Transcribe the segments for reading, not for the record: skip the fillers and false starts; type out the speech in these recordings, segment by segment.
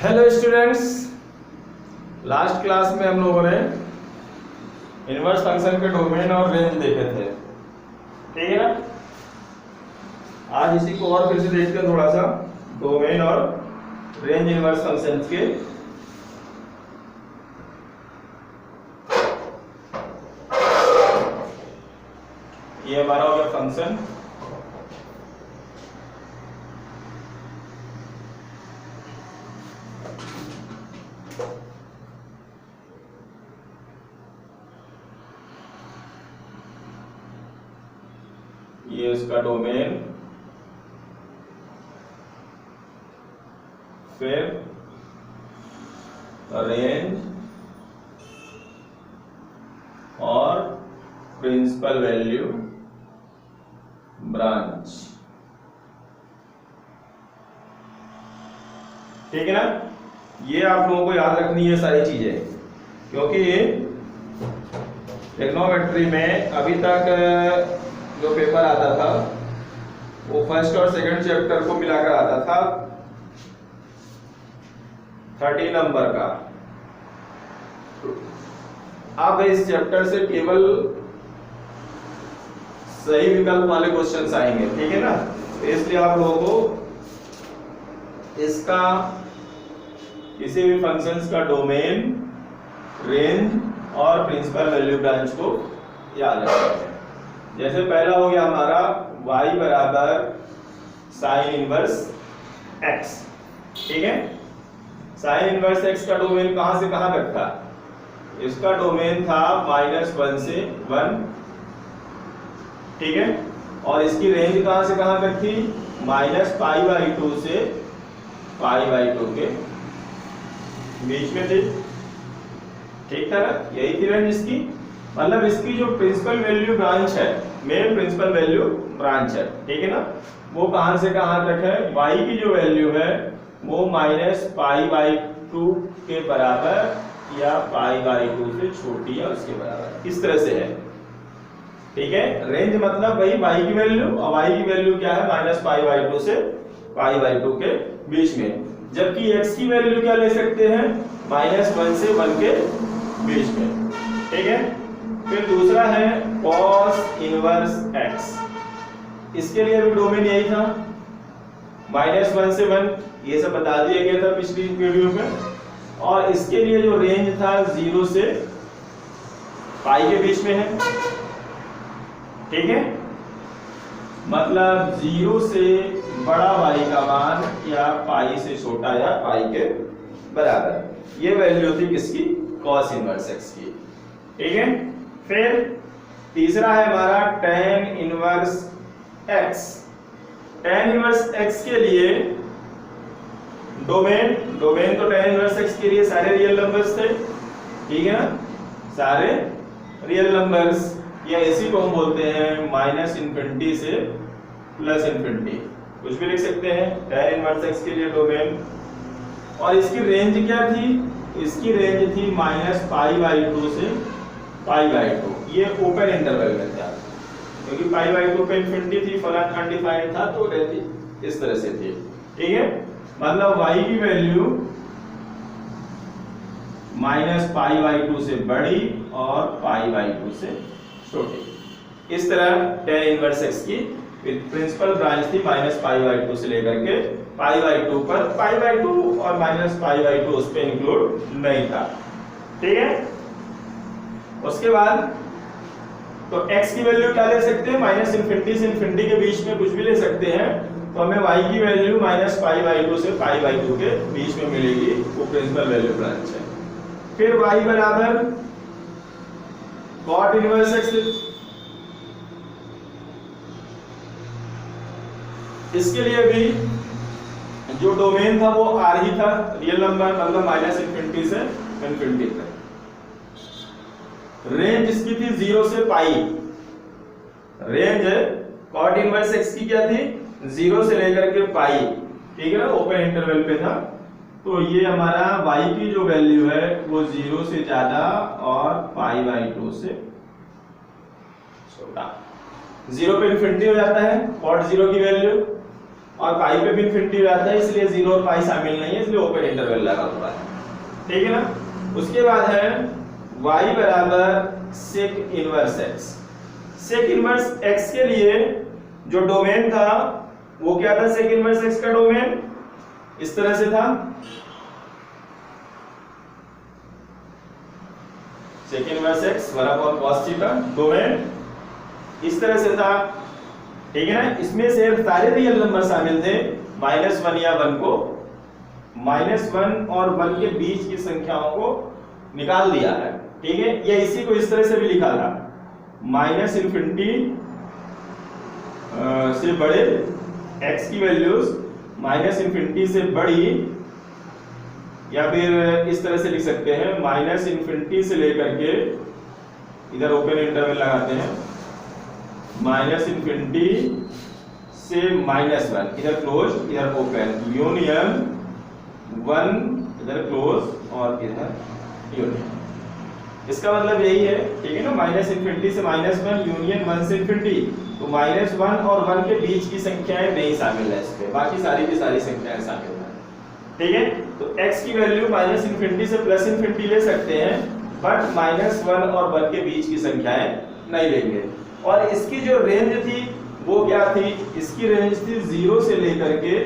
Hello students, last class में हम लोगों ने इनवर्स फंक्शन के डोमेन और रेंज देखे थे, ठीक है ना। आज इसी को और फिर से देखते हैं थोड़ा सा, डोमेन और रेंज इनवर्स फंक्शन के। ये हमारा हो गया फंक्शन, ये इसका डोमेन, फिर रेंज और प्रिंसिपल वैल्यू ब्रांच, ठीक है ना। ये आप लोगों को याद रखनी है सारी चीजें, क्योंकि ट्रिग्नोमेट्री में अभी तक जो पेपर आता था वो फर्स्ट और सेकंड चैप्टर को मिलाकर आता था 30 नंबर का। अब इस चैप्टर से केवल सही विकल्प वाले क्वेश्चंस आएंगे, ठीक है ना। तो इसलिए आप लोगों को इसका किसी भी फंक्शंस का डोमेन, रेंज और प्रिंसिपल वैल्यू ब्रांच को याद रखना है। जैसे पहला हो गया हमारा y बराबर साइन इनवर्स x, ठीक है। साइन इनवर्स x का डोमेन कहां से कहां तक था? इसका डोमेन था -1 से 1, ठीक है। और इसकी रेंज कहां से कहां तक थी? -π/2 से π/2 के बीच में थी, ठीक था ना। यही थी रेंज इसकी। मतलब इसकी जो प्रिंसिपल वैल्यू ब्रांच है, मेन प्रिंसिपल वैल्यू ब्रांच है, ठीक है ना, वो कहां से कहां तक है? y की जो वैल्यू है वो -π/2 के बराबर या π/2 से छोटी या उसके बराबर, इस तरह से है, ठीक है। रेंज मतलब वही y की वैल्यू, और y की वैल्यू क्या है? -π/2 से π/2 के बीच में। जबकि x की वैल्यू क्या ले सकते हैं? -1 से 1 के बीच में, ठीक है। फिर दूसरा है cos इनवर्स x, इसके लिए भी डोमेन यही था, -1 से 1, ये सब बता दिया गया था पिछली वीडियो में। और इसके लिए जो रेंज था 0 से π के बीच में है, ठीक है। मतलब 0 से बड़ा y का मान या π से छोटा या π के बराबर, ये वैल्यू थी किसकी? cos इनवर्स x की, ठीक है। फिर तीसरा है हमारा tan inverse x। tan inverse x के लिए डोमेन तो tan इनवर्स x के लिए सारे रियल नंबर्स थे, ठीक है ना, सारे रियल नंबर्स, या इसी को हम बोलते हैं -∞ से +∞, कुछ भी लिख सकते हैं। tan इनवर्स x के लिए डोमेन, और इसकी रेंज क्या थी? इसकी रेंज थी -π/2 से π/2, ये ओपन इंटरवल में था, क्योंकि π/2 पे इंफिनिटी थी, फलन अनडिफाइंड था, तो रेंज इस तरह से थी, ठीक है। मतलब y की वैल्यू -π/2 से बड़ी और π/2 से छोटी, इस तरह tan इनवर्स x की प्रिंसिपल ब्रांच थी -π/2 से लेकर के π/2 पर। π/2 और -π/2 उस पे इंक्लूड नहीं था, ठीक है। उसके बाद तो x की वैल्यू क्या ले सकते हैं? -∞ से ∞ के बीच में कुछ भी ले सकते हैं, तो हमें y की वैल्यू -π/2 से π/2 के बीच में मिलेगी, वो प्रिंसिपल वैल्यू ब्रांच है। फिर y बराबर cot इनवर्स x, इसके लिए भी जो डोमेन था वो r ही था, रियल नंबर, मतलब -∞ से ∞ तक। रेंज इसकी थी 0 से π, रेंज cot इनवर्स x की क्या थी? 0 से लेकर के π, ठीक है ना, ओपन इंटरवल पे था। तो ये हमारा y की जो वैल्यू है वो 0 से ज्यादा और π/2 से छोटा। 0 पे इंफिनिटी हो जाता है cot 0 की वैल्यू, और पाई पे भी इन्फिनिटी रहता है, इसलिए 0 और पाई शामिल नहीं है, इसलिए ओपन इंटरवल लगा हुआ है। ठीक है ना। उसके बाद है y बराबर sec inverse x। Sec inverse x के लिए जो डोमेन था वो क्या था? सेक इनवर्स x का डोमेन इस तरह से था, sec inverse x 1 cos theta, domain इस तरह से था। ठीक है ना। इसमें से सारे रियल नंबर शामिल थे, -1 या 1 को, -1 और 1 के बीच की संख्याओं को निकाल दिया है। ठीक है। या इसी को इस तरह से भी लिखा था, -इन्फिनिटी से बड़े x की वैल्यूज -इन्फिनिटी से बड़ी, या फिर इस तरह से लिख सकते हैं -इन्फिनिटी से लेकर के, इधर ओपन इंटरवल लगाते हैं, -इन्फिनिटी से -1, इधर क्लोज इधर ओपन, यूनियन 1 इधर क्लोज और इधर यूनियन। इसका मतलब यही है। ठीक है ना। -इन्फिनिटी से -1, यूनियन 1 से इन्फिनिटी, तो -1 और 1 के बीच की संख्याएं नहीं शामिल है इसमें, बाकी सारी की सारी संख्याएं शामिल है। ठीक है। तो x की वैल्यू -इन्फिनिटी से +इन्फिनिटी ले सकते हैं, बट -1 और 1 के बीच की संख्याएं नहीं लेंगे। और इसकी जो रेंज थी वो क्या थी? इसकी रेंज थी 0 से लेकर के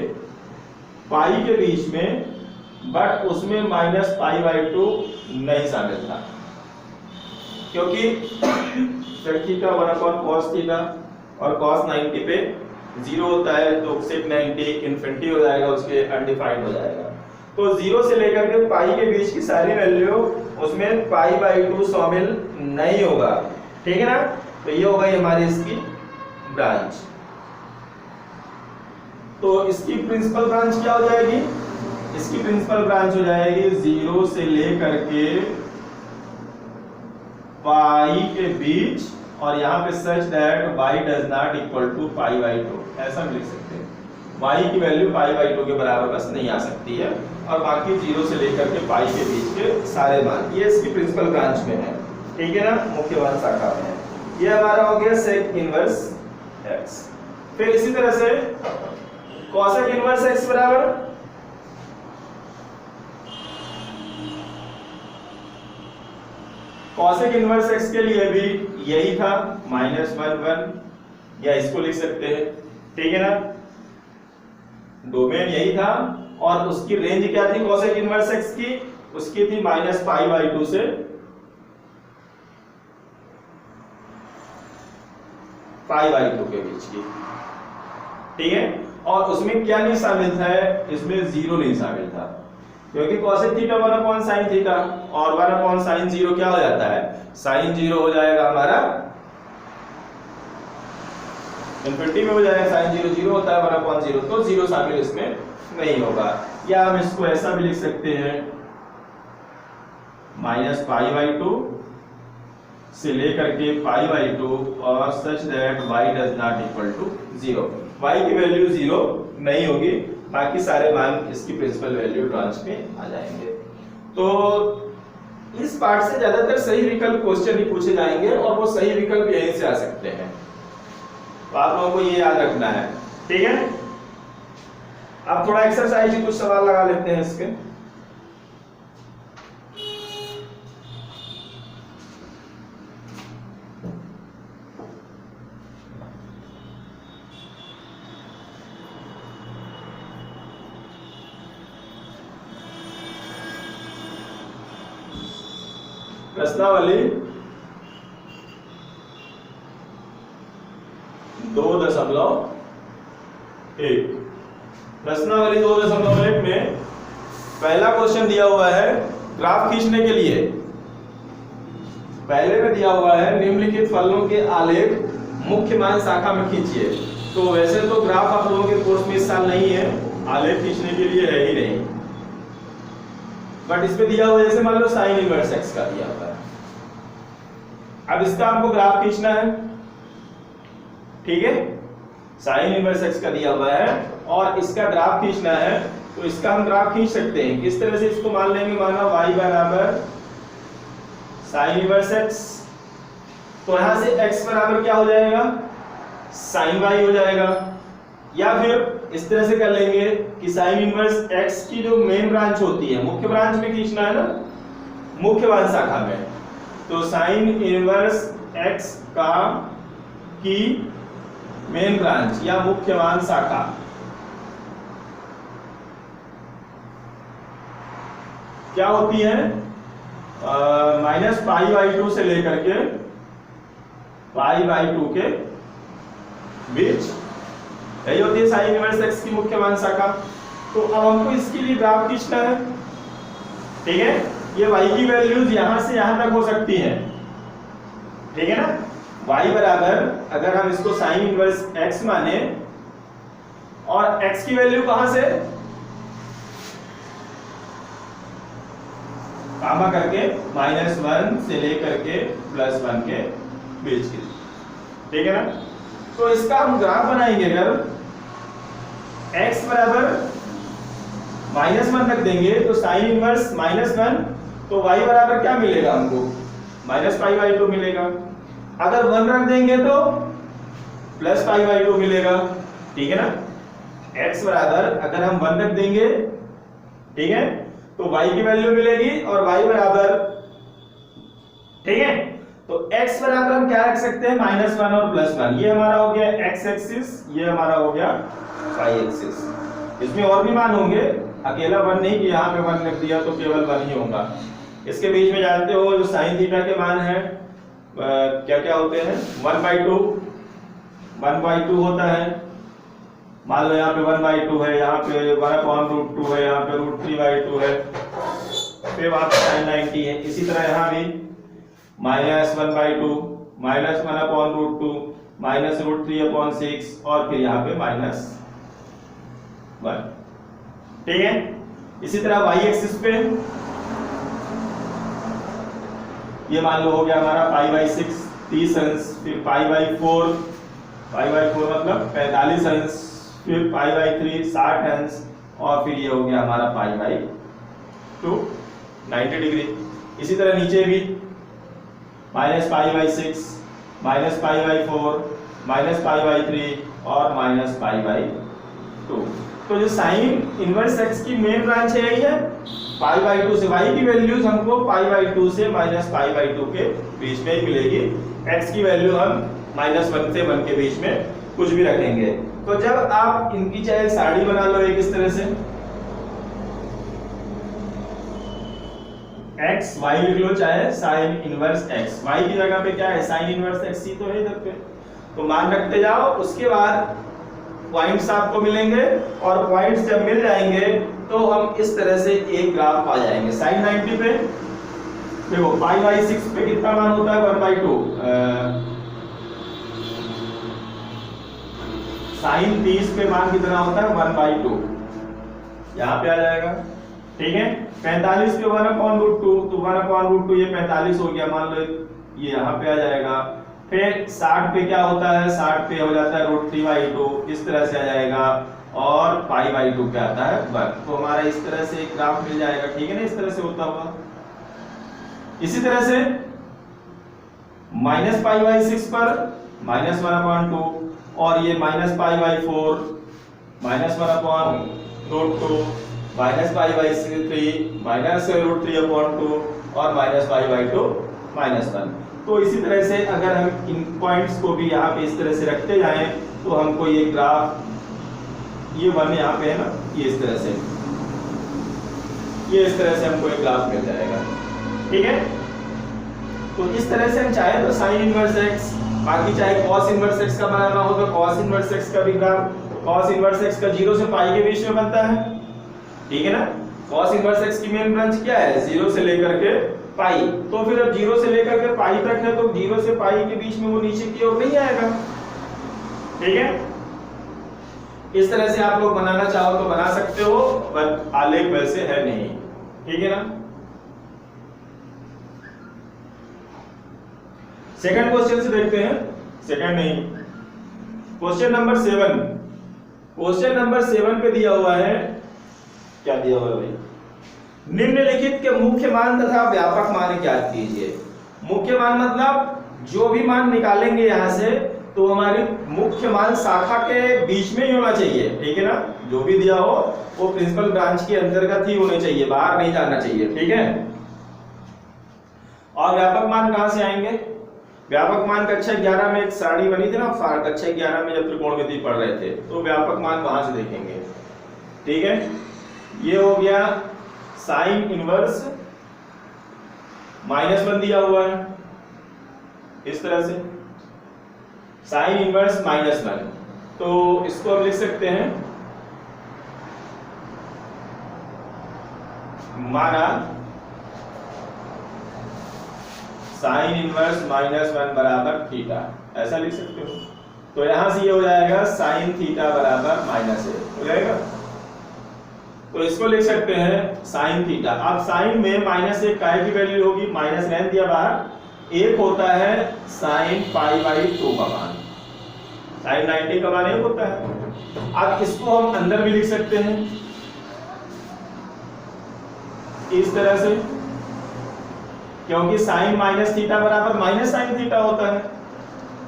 पाई के बीच में, बट उसमें -π/2 नहीं शामिल था, क्योंकि sec थीटा 1 cos थीटा और cos 90 पे 0 होता है, तो sec 90 इन्फिनिटी हो जाएगा, उसके अनडिफाइंड हो जाएगा। तो 0 से लेकर के पाई के बीच की सारी वैल्यू, उसमें π/2 शामिल नहीं होगा। ठीक है ना। तो ये हो गई हमारी इसकी ब्रांच। तो इसकी प्रिंसिपल ब्रांच क्या हो जाएगी? इसकी प्रिंसिपल ब्रांच हो जाएगी 0 से लेकर के पाई के बीच, और यहाँ पे such that y does not equal to π/2, ऐसा हम लिख सकते हैं। y की वैल्यू π/2 के बराबर बस नहीं आ सकती है, और बाकी 0 से लेकर के पाई के बीच के सारे मान, ये इसकी प्रिंसिपल ब्रांच में है। ठीक है ना। मुख्य मान शाखा में है। ये हमारा हो गया सेक इनवर्स x। फिर इसी तरह से कॉसेक इनवर्स x बराबर कॉसेक इनवर्स x के लिए भी यही था, -1 या इसको लिख सकते हैं। ठीक है ना। डोमेन यही था, और उसकी रेंज क्या थी कॉसेक इनवर्स x की? उसकी थी -π/2 से π/2 के बीच की। ठीक है। और उसमें क्या नहीं शामिल था? इसमें 0 नहीं शामिल था, क्योंकि cosec थीटा 1 sin थीटा, और 1 sin 0 क्या हो जाता है? sin 0 हो जाएगा हमारा इन्फिनिटी में हो जाएगा, sin 0 0 होता है 1/0, तो 0 शामिल इसमें नहीं होगा। या हम इसको ऐसा भी लिख सकते हैं, -π/2 से लेकर के π/2, और such that y does not equal to 0, y की वैल्यू 0 नहीं होगी, बाकी सारे मान इसकी प्रिंसिपल वैल्यू ब्रांच में आ जाएंगे। तो इस पार्ट से ज्यादातर सही विकल्प क्वेश्चन ही पूछे जाएंगे, और वो सही विकल्प यहीं से आ सकते हैं, तो आप लोगों को ये याद रखना है। ठीक है। अब थोड़ा एक्सरसाइज कुछ सवाल लगा लेते हैं इसके। प्रश्नावली 2.1। प्रश्नावली 2.1 में पहला क्वेश्चन दिया हुआ है ग्राफ खींचने के लिए। पहले में दिया हुआ है निम्नलिखित फलनों के आलेख मुख्य मान शाखा में खींचिए। तो वैसे तो ग्राफ आप लोगों के कोर्स में इस साल नहीं है, आलेख खींचने के लिए है ही नहीं, बट इसमें दिया हुआ जैसे मान लो साइन इनवर्स x का दिया हुआ है। अब इसका आपको ग्राफ खींचना है। ठीक है। साइन इनवर्स x का दिया हुआ है और इसका ग्राफ खींचना है, तो इसका हम ग्राफ खींच सकते हैं। किस तरह से इसको मान लेंगे? माना y बराबर साइन इनवर्स x, तो यहां से x बराबर क्या हो जाएगा? साइन y हो जाएगा। या फिर इस तरह से कर लेंगे कि साइन इनवर्स एक्स की जो मेन ब्रांच होती है, मुख्य ब्रांच में खींचना है ना, मुख्यवान शाखा में, तो साइन इनवर्स एक्स का की मेन ब्रांच या मुख्यवान शाखा क्या होती है, -π/2 से लेकर के π/2 के बीच, यही होती है साइन इनवर्स एक्स की मुख्यवान शाखा। तो अब हमको इसके लिए ग्राफ खींचना है, ठीक है। ये y की वैल्यूज यहां से यहां तक हो सकती हैं, ठीक है ना। y बराबर, अगर हम इसको साइन इनवर्स x माने, और x की वैल्यू कहां से, कामा करके -1 से लेकर के +1 के बीच की, ठीक है ना। तो इसका हम ग्राफ बनाएंगे, अगर x बराबर -1 रख देंगे तो साइन इनवर्स -1, तो y बराबर क्या मिलेगा हमको, -π/2 मिलेगा। अगर 1 रख देंगे तो +π/2 मिलेगा, ठीक है ना। x बराबर अगर हम 1 रख देंगे, ठीक है, तो y की वैल्यू मिलेगी, और y बराबर, ठीक है, तो x बराबर हम क्या रख सकते हैं, -1 और +1, ये हमारा हो गया x एक्सिस, ये हमारा हो गया y एक्सिस। इसमें और भी मान होंगे, अकेला 1 नहीं कि यहाँ पे 1 रख दिया तो केवल 1 ही होगा। इसके बीच में जानते हो जो साइन थीटा के मान है क्या क्या होते हैं, 1/2 होता है, मान लो यहाँ पे 1/2 है, यहाँ पे 1/√2 है, यहाँ पे √3/2 है, फिर वहां पे sin 90 है। इसी तरह यहाँ भी -1/2, -1/√2, -√3/6, और फिर यहाँ पे -1, ठीक है। इसी तरह y एक्सिस पे ये मान लो हो गया हमारा π/6 30 अंश, फिर π/4 मतलब 45 अंश, फिर π/3 60 अंश, और फिर ये हो गया हमारा π/2 90 डिग्री। इसी तरह नीचे भी -π/6, -π/4, -π/3 और -π/2। तो जो साइन इनवर्स एक्स की मेन ब्रांच है यही है, π/2 से y की वैल्यूज हमको π/2 से -π/2 के बीच में ही मिलेगी। x की वैल्यू हम -1 से 1 के बीच में कुछ भी रखेंगे। तो जब आप इनकी चाहे साड़ी बना लो एक इस तरह से, x y लिख लो, चाहे साइन इनवर्स x, y की जगह पे क्या है, साइन इनवर्स x ही तो है इधर पे, तो मान रखते जाओ। उसके बाद पॉइंट्स आपको मिलेंगे, और पॉइंट्स जब मिल जाएंगे तो हम इस तरह से एक ग्राफ पा जाएंगे। साइन 90 पे देखो π/6 पे कितना मान होता है, 1/2, साइन 30 पे मान कितना होता है, 1/2, यहाँ पे आ जाएगा, ठीक है। 45 पे 1/√2, तो 1/√2 ये 45 हो गया, मान लो ये यहाँ पे आ जाएगा। फिर 60 पे क्या होता है, 60 पे हो जाता है √3/2, इस तरह से आ जाएगा, और π/2 पे आता है 1। तो हमारा इस तरह से एक ग्राफ मिल जाएगा, ठीक है ना, इस तरह से होता हुआ। इसी तरह से -π/6 पर -1/2, और ये -π/4, -1/√2, -π/3, -√3/2, और -π/2 -1। तो इसी तरह से अगर हम इन पॉइंट्स को भी यहाँ पे इस तरह से रखते जाएं तो हमको ये ग्राफ, ये 1 यहाँ पे है ना, ये इस तरह से हमको एक ग्राफ मिल जाएगा, ठीक है। तो इस तरह से हम चाहे तो साइन इनवर्स एक्स, बाकी चाहे कॉस इनवर्स एक्स का बनाना हो तो कॉस इनवर्स एक्स का भी ग्राफ, कॉस इनवर्स एक्स का 0 से पाई के बीच में बनता है, ठीक है ना। कॉस इनवर्स एक्स की मेन ब्रांच क्या है, 0 से लेकर के पाई, तो फिर अब 0 से लेकर के पाई तक है, तो 0 से पाई के बीच में वो नीचे की ओर नहीं आएगा, ठीक है। इस तरह से आप लोग बनाना चाहो तो बना सकते हो, पर आलेख वैसे है नहीं, ठीक है ना। सेकंड क्वेश्चन से देखते हैं, सेकंड नहीं, क्वेश्चन नंबर 7। क्वेश्चन नंबर 7 पे दिया हुआ है, क्या दिया हुआ है भाई, निम्नलिखित के मुख्य मान तथा व्यापक मान ज्ञात कीजिए। मुख्य मान मतलब जो भी मान निकालेंगे यहां से तो हमारी मुख्य मान शाखा के बीच में ही होना चाहिए, ठीक है ना। जो भी दिया हो वो प्रिंसिपल ब्रांच के अंतर्गत ही होने चाहिए, बाहर नहीं जाना चाहिए, ठीक है। और व्यापक मान कहां से आएंगे? व्यापक मान कक्षा 11 में एक सारणी बनी थी ना, कक्षा 11 में जब त्रिकोणमिति पढ़ रहे थे, तो व्यापक मान वहां से देखेंगे, ठीक है। ये हो गया साइन इनवर्स -1 दिया हुआ है इस तरह से, साइन इनवर्स -1, तो इसको हम लिख सकते हैं, माना साइन इनवर्स -1 बराबर थीटा, ऐसा लिख सकते हो। तो यहां से ये हो जाएगा साइन थीटा बराबर -1 हो जाएगा। तो इसको लिख सकते हैं साइन थीटा। अब साइन में -1 काय की वैल्यू होगी? -n दिया बाहर, 1 होता है साइन π/2 का मान, साइन 90 का मान 1 होता है। अब इसको हम अंदर भी लिख सकते हैं इस तरह से, क्योंकि साइन माइनस थीटा बराबर माइनस साइन थीटा होता है,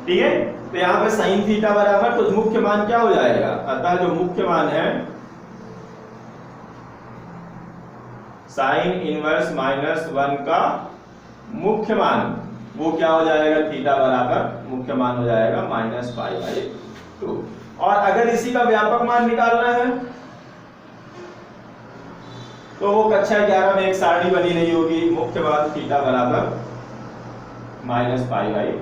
ठीक है। तो यहां पे साइन थीटा बराबर, तो मुख्य मान क्या हो जाएगा? अतः जो मुख्य मान है साइन इनवर्स -1 का मुख्य मान, वो क्या हो जाएगा? थीटा बराबर मुख्य मान हो जाएगा -π/2। और अगर इसी का व्यापक मान निकालना है तो वो कक्षा 11 में एक सारणी बनी नहीं होगी, मुख्य मान थीटा बराबर -π/2,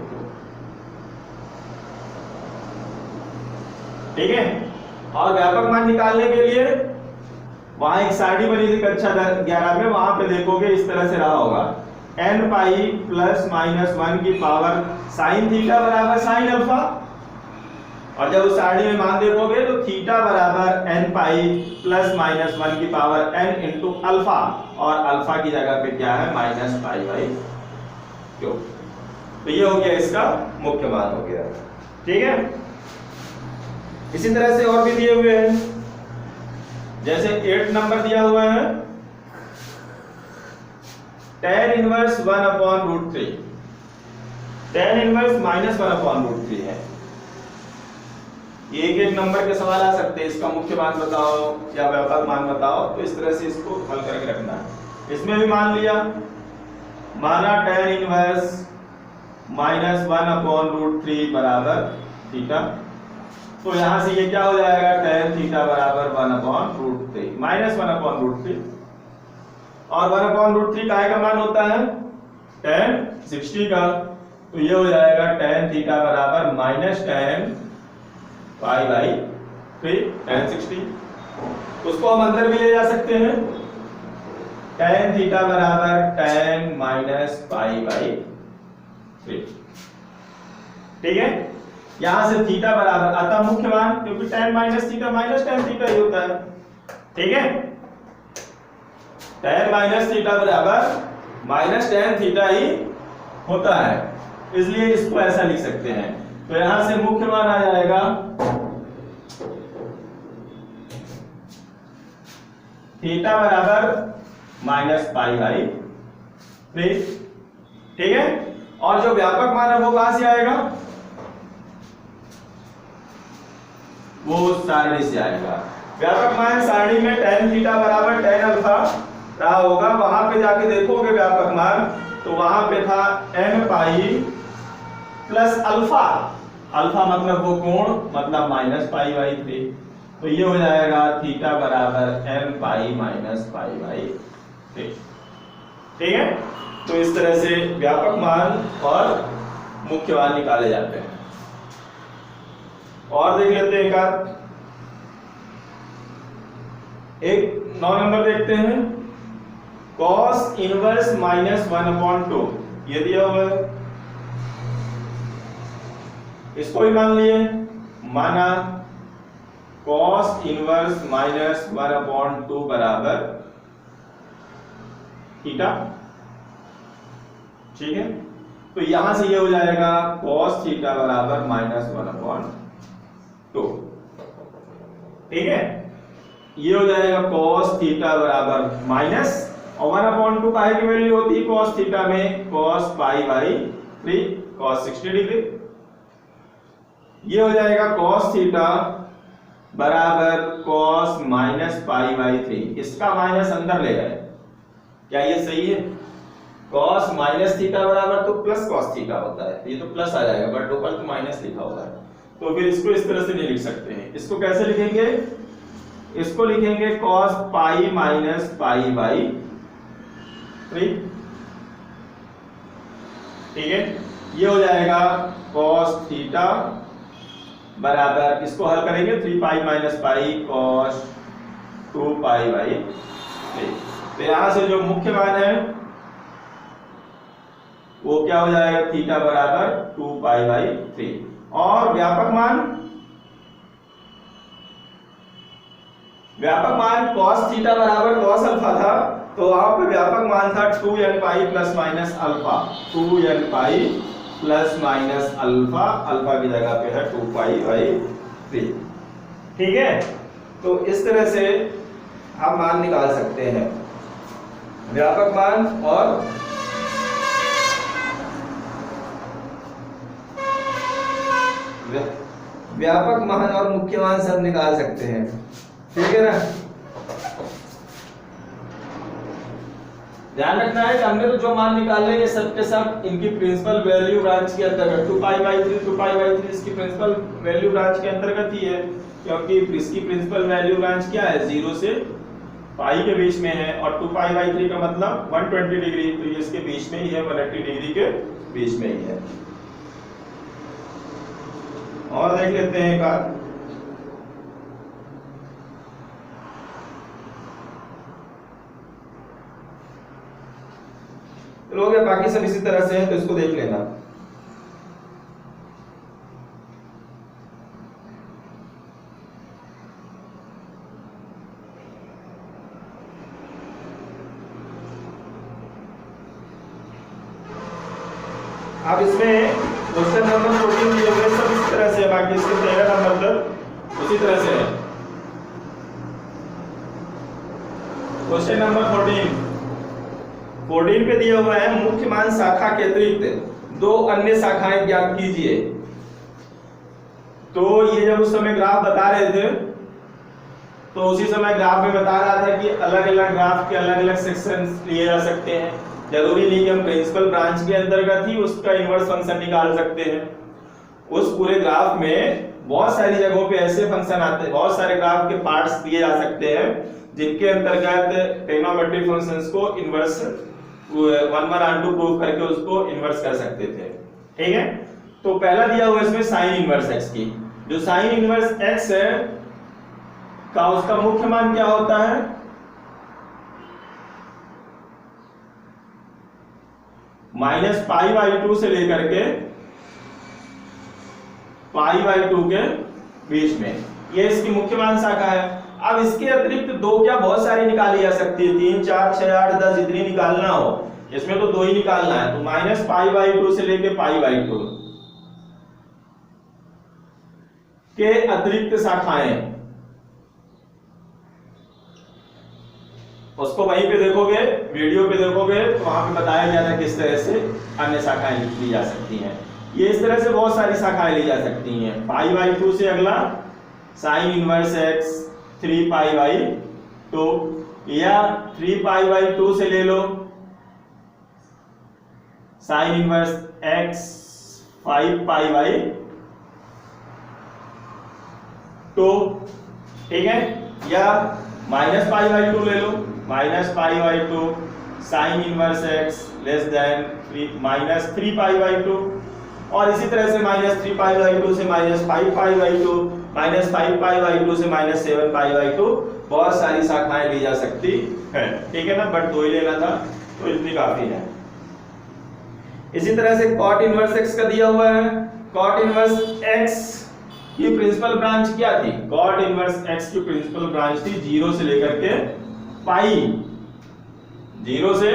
ठीक है। और व्यापक मान निकालने के लिए वहां एक सारणी बनी थी कक्षा 11 में, वहां पे देखोगे इस तरह से रहा होगा, n पाई प्लस -1 की पावर साइन थीटा बराबर साइन अल्फा, और जब उस सारणी में मान देखोगे तो थीटा बराबर n पाई प्लस -1 की पावर n इंटू अल्फा, और अल्फा की जगह पे क्या है? -π/2। तो ये हो गया इसका मुख्य मान हो गया, ठीक है। इसी तरह से और भी दिए हुए हैं, जैसे 8 नंबर दिया हुआ है tan इनवर्स 1/√3, tan इनवर्स -1/√3 है। एक नंबर के सवाल आ सकते हैं, इसका मुख्य मान बताओ या व्यापक मान बताओ, तो इस तरह से इसको हल करके रखना है। इसमें भी मान लिया, माना tan इनवर्स -1/√3 बराबर थीटा, तो यहां से ये क्या हो जाएगा? tan थीटा बराबर 1/√3 -1/√3, और 1/√3 काय का मान होता है? tan 60 का, तो ये हो जाएगा tan थीटा बराबर -tan π/3 tan 60। उसको हम अंदर भी ले जा सकते हैं, tan थीटा बराबर tan -π/3, ठीक है। यहां से थीटा बराबर, अतः मुख्य मान, क्योंकि tan -थीटा tan थीटा ही होता है, ठीक है। tan -थीटा बराबर tan थीटा ही होता है, इसलिए इसको ऐसा लिख सकते हैं। तो यहां से मुख्य मान आ जाएगा थीटा बराबर -π/3, ठीक है। और जो व्यापक मान है वो कहां से आएगा? वो सारणी से आएगा। व्यापक मान सारणी में tan थीटा बराबर tan अल्फा रहा होगा, वहां पे जाके देखोगे व्यापक मान, तो वहां पे था n pi plus alpha, alpha मतलब वो कोण, मतलब -π/3, तो ये हो जाएगा थीटा बराबर n पाई -π/3, ठीक है। तो इस तरह से व्यापक मान और मुख्य मान निकाले जाते हैं। और देख लेते हैं एक 9 नंबर देखते हैं, cos इनवर्स -1/2, ये दिया हुआ है, इसको ही मान लिए, माना cos इनवर्स -1/2 बराबर थीटा, ठीक है। तो यहां से ये हो जाएगा cos थीटा बराबर -1/2, ठीक है। ये हो जाएगा cos थीटा बराबर माइनस, और 1/2 काहे की वैल्यू होती है cos थीटा में? cos π/3 cos 60 डिग्री, ये हो जाएगा cos थीटा बराबर cos माइनस पाई बाई 3। इसका माइनस अंदर ले गए, क्या ये सही है? cos माइनस थीटा बराबर तो प्लस cos थीटा होता है, ये तो प्लस आ जाएगा, बट ऊपर तो माइनस लिखा हुआ है, तो फिर इसको इस तरह से नहीं लिख सकते हैं। इसको कैसे लिखेंगे? इसको लिखेंगे cos pi minus pi by 3, ठीक है। ये हो जाएगा cos थीटा बराबर, इसको हल करेंगे 3 pi minus pi cos 2 pi by 3। तो यहां से जो मुख्य मान है वो क्या हो जाएगा? थीटा बराबर 2 पाई बाई 3। और व्यापक मान cos थीटा बराबर cos अल्फा था, तो वहां पे व्यापक मान था 2n pi plus minus alpha, 2n pi plus minus alpha, alpha की जगह पे है 2 पाई बाई 3, ठीक है। तो इस तरह से आप मान निकाल सकते हैं, व्यापक मान और व्यापक मान और मुख्य मान सब निकाल सकते हैं, ठीक है ना। ध्यान रखना है कि हमने तो जो मान निकाले ये सब के सब इनकी प्रिंसिपल वैल्यू ब्रांच के अंतर्गत 2 पाई बाई 3 इसकी प्रिंसिपल वैल्यू ब्रांच के अंतर्गत ही है, क्योंकि इसकी प्रिंसिपल वैल्यू ब्रांच क्या है? 0 से पाई के बीच में है, और 2 पाई बाई 3 का मतलब 120 डिग्री, तो ये इसके बीच में ही है, 180 डिग्री के बीच में ही है। और देख लेते हैं एक बार, लोग बाकी सब इसी तरह से है, तो इसको देख लेना। अब इसमें क्वेश्चन नंबर 14 दिए हुए सब इस तरह से, बाकी इसके 13 नंबर तक उसी तरह से है। क्वेश्चन नंबर 14 पे दिया हुआ है मुख्य मान शाखा के अतिरिक्त 2 अन्य शाखाएं ज्ञात कीजिए। तो ये जब उस समय ग्राफ बता रहे थे, तो उसी समय ग्राफ में बता रहा था कि अलग अलग ग्राफ के अलग अलग सेक्शंस लिए जा सकते हैं, जरूरी नहीं कि हम प्रिंसिपल ब्रांच के अंतर्गत ही उसका इनवर्स फंक्शन निकाल सकते हैं। उस पूरे ग्राफ में बहुत सारी जगहों पे ऐसे फंक्शन आते हैं, बहुत सारे ग्राफ के पार्ट्स दिए जा सकते हैं जिनके अंतर्गत ट्रिग्नोमेट्रिक फंक्शंस को इनवर्स 1/2 प्रूव करके उसको इनवर्स कर सकते थे, ठीक है। तो पहला दिया हुआ इसमें साइन इनवर्स x की, जो साइन इनवर्स x है का उसका मुख्य मान क्या होता है? -π/2 से लेकर के π/2 के बीच में, ये इसकी मुख्य मान शाखा है। अब इसके अतिरिक्त 2 क्या बहुत सारी निकाली जा सकती है, 3 4 6 8 10 जितनी निकालना हो, इसमें तो 2 ही निकालना है। तो -π/2 से लेके π/2 के अतिरिक्त शाखाएं, उसको वहीं पे देखोगे, वीडियो पे देखोगे तो वहां पे बताया गया था किस तरह से अन्य शाखाएं ली जा सकती हैं। ये इस तरह से बहुत सारी शाखाएं ली जा सकती हैं। π/2 से अगला साइन इनवर्स x 3π/2, या 3π/2 से ले लो साइन इनवर्स x 5π/2, ठीक है, या -π/2 ले लो, -π/2 sine inverse x less than -3π/2, और इसी तरह से -3π/2 से -5π/2, -5π/2 से -7π/2, बहुत सारी शाखाएं ली जा सकती है, ठीक है ना। बट 2 ही लेना था तो इतनी काफी है। इसी तरह से cot इनवर्स x का दिया हुआ है। cot इनवर्स x की प्रिंसिपल ब्रांच क्या थी? cot इनवर्स x की प्रिंसिपल ब्रांच थी 0 से लेकर के पाई, 0 से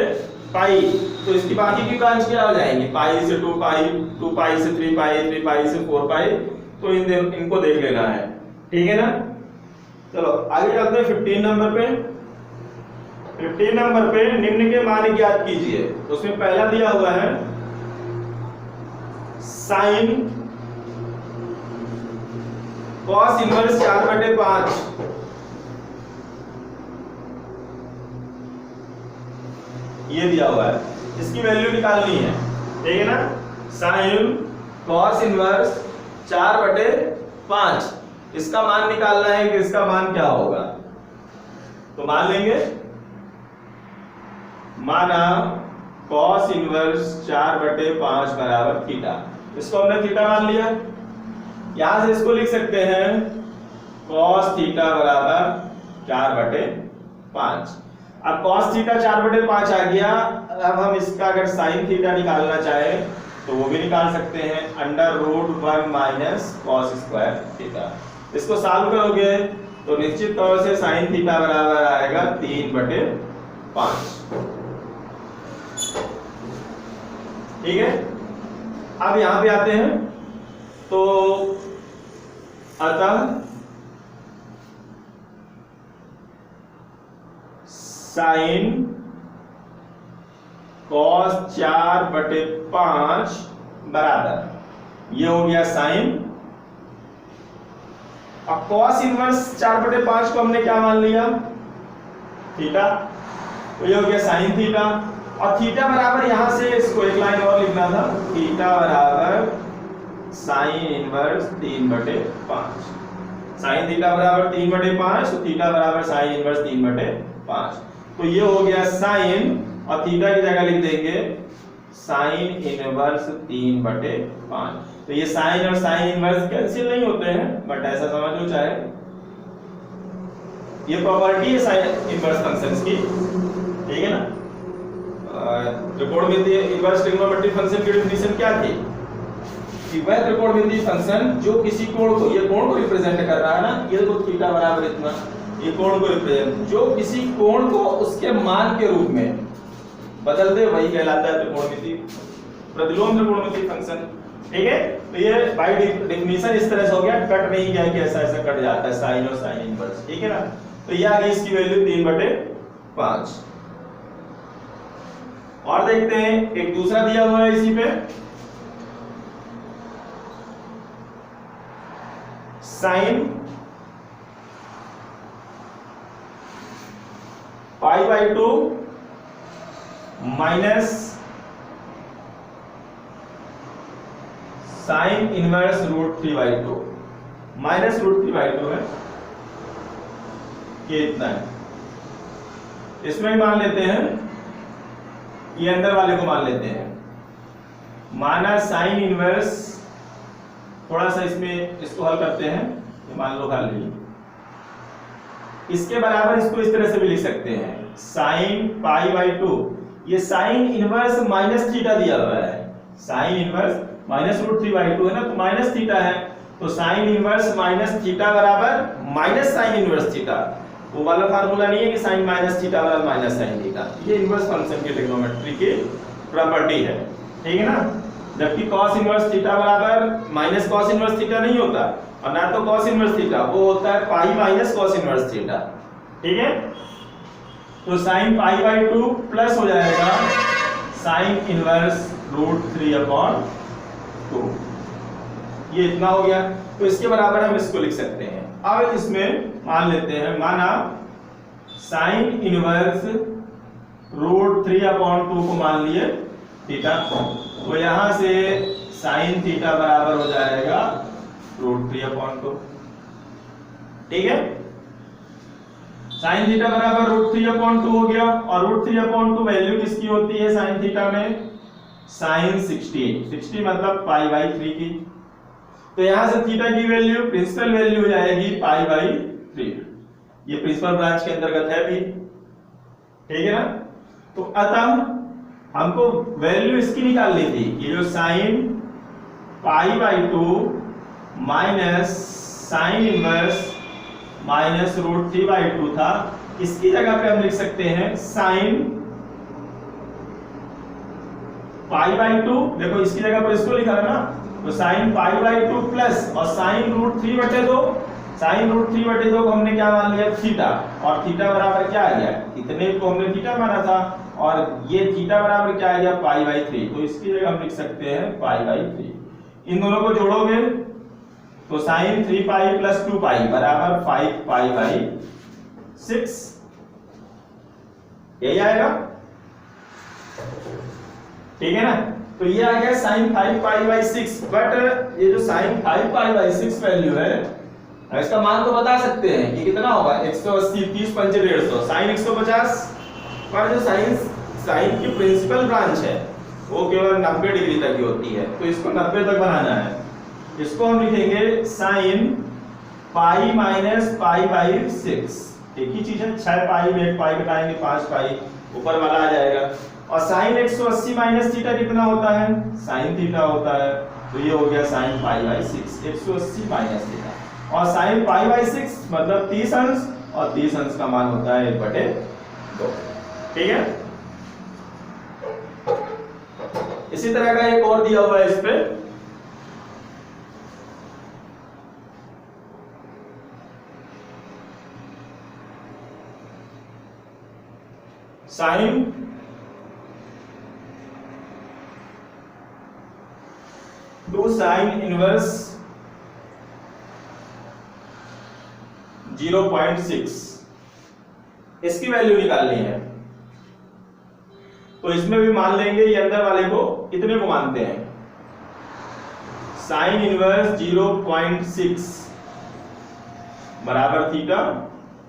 पाई। तो इसकी बाकी की ब्रांच क्या हो जाएंगी? पाई से 2 पाई, 2 पाई से 3 पाई, 3 पाई से 4 पाई। तो इनको देख लेना है, ठीक है ना। चलो आगे चलते हैं 15 नंबर पे। 15 नंबर पे निम्न के मान ज्ञात कीजिए। तो उसमें पहला दिया हुआ है साइन कॉस इनवर्स 4/5 ये दिया हुआ है, इसकी वैल्यू निकालनी है, ठीक है ना। साइन कॉस इनवर्स 4/5 इसका मान निकालना है कि इसका मान क्या होगा। तो मान लेंगे, माना कॉस इनवर्स 4/5 बराबर थीटा, इसको हमने थीटा मान लिया। यहां से इसको लिख सकते हैं कॉस थीटा बराबर 4/5। अब कॉस थीटा 4/5 आ गया। अब हम इसका अगर साइन थीटा निकालना चाहे तो वो भी निकाल सकते हैं, √1 माइनस कॉस स्क्वायर थीटा। इसको सॉल्व करोगे तो निश्चित तौर से साइन थीटा बराबर आएगा 3/5, ठीक है। अब यहां पे आते हैं, तो अतः साइन कॉस 4/5 बराबर, ये हो गया साइन। अब कॉस इनवर्स 4/5 को हमने क्या मान लिया, थीटा, तो ये हो गया साइन थीटा। और थीटा बराबर यहां से इसको एक लाइन और लिखना था, थीटा बराबर साइन इनवर्स 3/5। साइन थीटा बराबर 3/5, तो थीटा बराबर साइन इनवर्स 3/5। तो ये हो गया साइन, और थीटा की जगह लिख देंगे साइन इनवर्स 3/5। तो ये साइन और साइन इनवर्स कैंसिल नहीं होते हैं, बट ऐसा समझ लो चाहे, ये प्रॉपर्टी है साइन इनवर्स फंक्शंस की, ठीक है ना। त्रिकोणमितीय इनवर्स ट्रिग्नोमेट्रिक फंक्शन की डेफिनेशन क्या थी कि वह त्रिकोणमितीय फंक्शन जो किसी कोण को, ये कोण को रिप्रेजेंट कर रहा है ना, ये देखो थीटा बराबर इतना, ये कोण को रिप्रेजेंट, जो किसी कोण को उसके मान के रूप में बदल दे वही कहलाता है त्रिकोणमितीय, प्रतिलोम त्रिकोणमितीय फंक्शन, ठीक है। तो ये बाय डेफिनेशन इस तरह से हो गया, कट नहीं गया कि ऐसा ऐसा कट जाता है साइन और साइन इनवर्स, ठीक है ना। तो ये आ गई इसकी वैल्यू 3/5। और देखते हैं एक दूसरा दिया हुआ है इसी पे, sine π/2 minus sine inverse √3/2, minus √3/2 है, ये इतना है। इसमें भी मान लेते हैं, ये अंदर वाले को मान लेते हैं, माना साइन इनवर्स, थोड़ा सा इसमें इसको हल करते हैं, ये मान लो हल लिया, इसके बराबर इसको इस तरह से भी लिख सकते हैं, साइन π/2, ये साइन इनवर्स माइनस थीटा दिया हुआ है, साइन इनवर्स माइनस √3/2 है ना, तो माइनस थीटा है, तो साइन इनवर्स माइनस थीटा बराबर माइनस साइन इनवर्स थीटा। वो वाला फार्मूला नहीं है कि साइन माइनस थीटा बराबर माइनस साइन थीटा, ये इनवर्स फंक्शन की ट्रिग्नोमेट्री की प्रॉपर्टी है, ठीक है ना। जबकि cos इनवर्स थीटा बराबर माइनस cos इनवर्स थीटा नहीं होता, और ना तो cos इनवर्स थीटा, वो होता है pi minus cos inverse theta, ठीक है। तो sin π/2 प्लस हो जाएगा sin इनवर्स √3/2, ये इतना हो गया। तो इसके बराबर हम इसको लिख सकते हैं। अब इसमें मान लेते हैं, माना sin इनवर्स √3/2 को मान लिए थीटा, तो यहां से sin थीटा बराबर हो जाएगा √3/2, ठीक है। sin थीटा बराबर √3/2 हो गया, और √3/2 वैल्यू किसकी होती है sin थीटा में, sin 60 मतलब π/3 की। तो यहां से थीटा की वैल्यू, प्रिंसिपल वैल्यू हो जाएगी π/3, ये प्रिंसिपल ब्रांच के अंतर्गत है भी, ठीक है ना। तो अतः हमको वैल्यू इसकी निकालनी थी, ये जो sin π/2 minus sine inverse minus √3/2 था, इसकी जगह पे हम लिख सकते हैं sin π/2, देखो इसकी जगह पर इसको लिखा है ना, तो sin π/2 प्लस और sin √3/2, sin √3/2 को हमने क्या मान लिया, थीटा, और थीटा बराबर क्या आ गया, इतने को हमने थीटा माना था, और ये थीटा बराबर क्या आ गया, π/3, तो इसकी जगह हम लिख सकते हैं π/3। इन दोनों को जोड़ोगे तो साइन 3 पाई प्लस 2 पाई बराबर 5 पाई बाई 6, यही आएगा, ठीक है ना। तो ये आ गया साइन 5 पाई बाई 6। बट ये जो साइन 5 पाई बाई 6 वैल्यू है, इसका मान तो बता सकते हैं कि कितना होगा, 180, 30 पंचे 150, साइन 150 पर जो साइन की प्रिंसिपल ब्रांच है वो केवल 90 डिग्री तक की होती है, तो इसको 90 तक बनाना है। इसको हम लिखेंगे sine pi minus pi by 6, एक ही चीज है, 6 पाई में 1 पाई घटाएंगे 5 पाई, ऊपर वाला आ जाएगा। और साइन 180 माइनस थीटा कितना होता है, साइन थीटा होता है, तो ये हो गया sine pi by 6, 180 minus theta. और साइन पाई बाई 6 मतलब 30 अंश, और 30 अंश का मान होता है 1/2, ठीक है। इसी तरह का एक और दिया हुआ है इस पे, साइन 2 साइन इनवर्स 0.6, इसकी वैल्यू निकालनी है। तो इसमें भी मान लेंगे ये अंदर वाले को, कितने को मानते हैं, साइन इनवर्स 0.6 बराबर थीटा,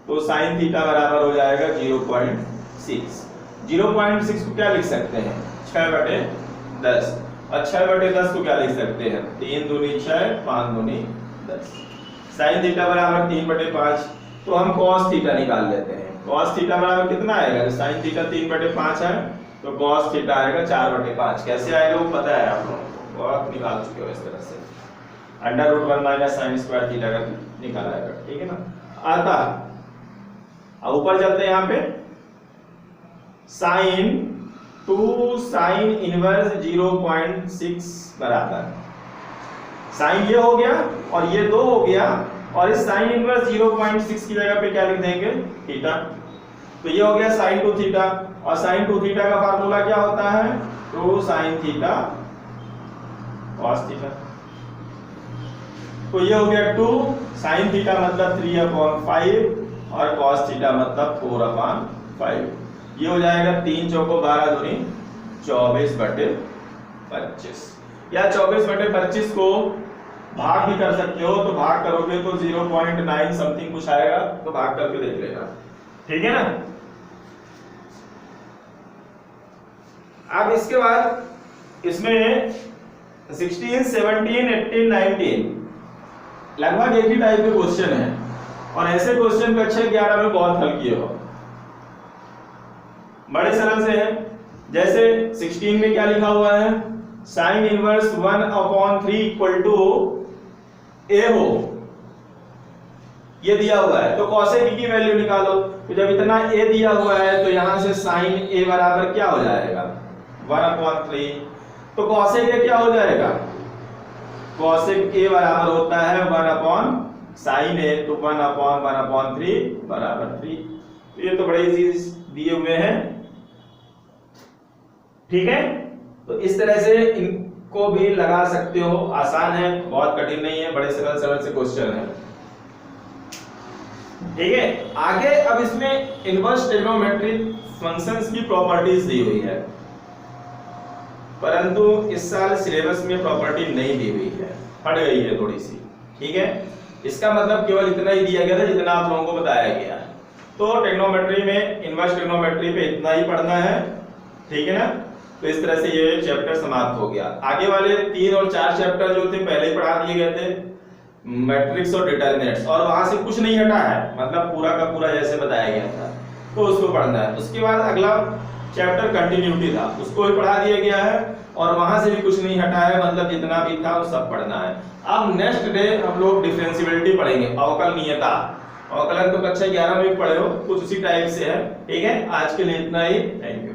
तो साइन थीटा बराबर हो जाएगा 0.6। 0.6 को क्या लिख सकते हैं, 6/10, और 6/10 को क्या लिख सकते हैं, 3 दूनी 6, 5 दूनी 10। साइन थीटा बराबर 3/5, तो हम cos थीटा निकाल लेते हैं। cos थीटा बराबर कितना आएगा, साइन थीटा 3/5 है, तो cos थीटा आएगा 4/5। कैसे आएगा वो पता है आप लोगों को, आप निकाल चुके हो इस तरह से, √1 माइनस साइन स्क्वायर थीटा का निकाला आएगा, ठीक है ना। आता अब ऊपर चलते हैं, यहाँ पे साइन 2 साइन इनवर्स 0.6 बराबर, साइन ये हो गया और ये 2 हो गया, और इस साइन इनवर्स 0.6 की जगह पे क्या लिख देंगे, थीटा। तो ये हो गया साइन 2 थीटा, और साइन 2 थीटा का फार्मूला क्या होता है, 2 साइन थीटा cos थीटा। तो ये हो गया 2 साइन थीटा मतलब 3/5 और cos थीटा मतलब 4/5। ये हो जाएगा 3 चौको 12 दूनी 24/25, या 24/25 को भाग भी कर सकते हो, तो भाग करोगे तो 0.9 समथिंग कुछ आएगा, तो भाग करके देख लेना, ठीक है ना। अब इसके बाद इसमें 16, 17, 18, 19 लगभग एक ही टाइप के क्वेश्चन है, और ऐसे क्वेश्चन को अच्छे 11 में बहुत हल किए हो, बड़े सरल से है। जैसे 16 में क्या लिखा हुआ है, sine inverse 1/3 equal to a हो, ये दिया हुआ है, तो cosec की वैल्यू निकालो। तो जब इतना a दिया हुआ है तो यहां से साइन a बराबर क्या हो जाएगा, 1/3, तो cosec a क्या हो जाएगा, cosec a बराबर होता है 1/sin a, तो 1/1/3 बराबर 3। तो ये तो बड़े चीज दिए हुए हैं, ठीक है। तो इस तरह से इनको भी लगा सकते हो, आसान है, बहुत कठिन नहीं है, बड़े सरल सरल से क्वेश्चन है, ठीक है। आगे अब इसमें इनवर्स ट्रिग्नोमेट्रिक फंक्शंस की प्रॉपर्टीज दी हुई है, परंतु इस साल सिलेबस में प्रॉपर्टी नहीं दी हुई है, हट गई है थोड़ी सी, ठीक है। इसका मतलब केवल इतना ही दिया गया था जितना आप लोगों को बताया गया है। तो ट्रिग्नोमेट्री में, इनवर्स ट्रिग्नोमेट्री पे इतना ही पढ़ना है, ठीक है ना। तो इस तरह से ये चैप्टर समाप्त हो गया। आगे वाले 3 और 4 चैप्टर जो थे पहले ही पढ़ा दिए गए थे, मैट्रिक्स और डिटरमिनेंट्स, और वहां से कुछ नहीं हटा है, मतलब पूरा का पूरा जैसे बताया गया था, तो उसको पढ़ना है। उसके बाद अगला चैप्टर कंटिन्यूटी था, उसको भी पढ़ा दिया गया है, और वहां से भी कुछ नहीं हटा है, मतलब जितना भी था वो सब पढ़ना है। अब नेक्स्ट डे हम लोग डिफरेंशियबिलिटी पढ़ेंगे, अवकलनीयता। अवकलन तो कक्षा 11 में भी पढ़े हो, कुछ उसी टाइप से है, ठीक है। आज के लिए इतना ही, थैंक यू।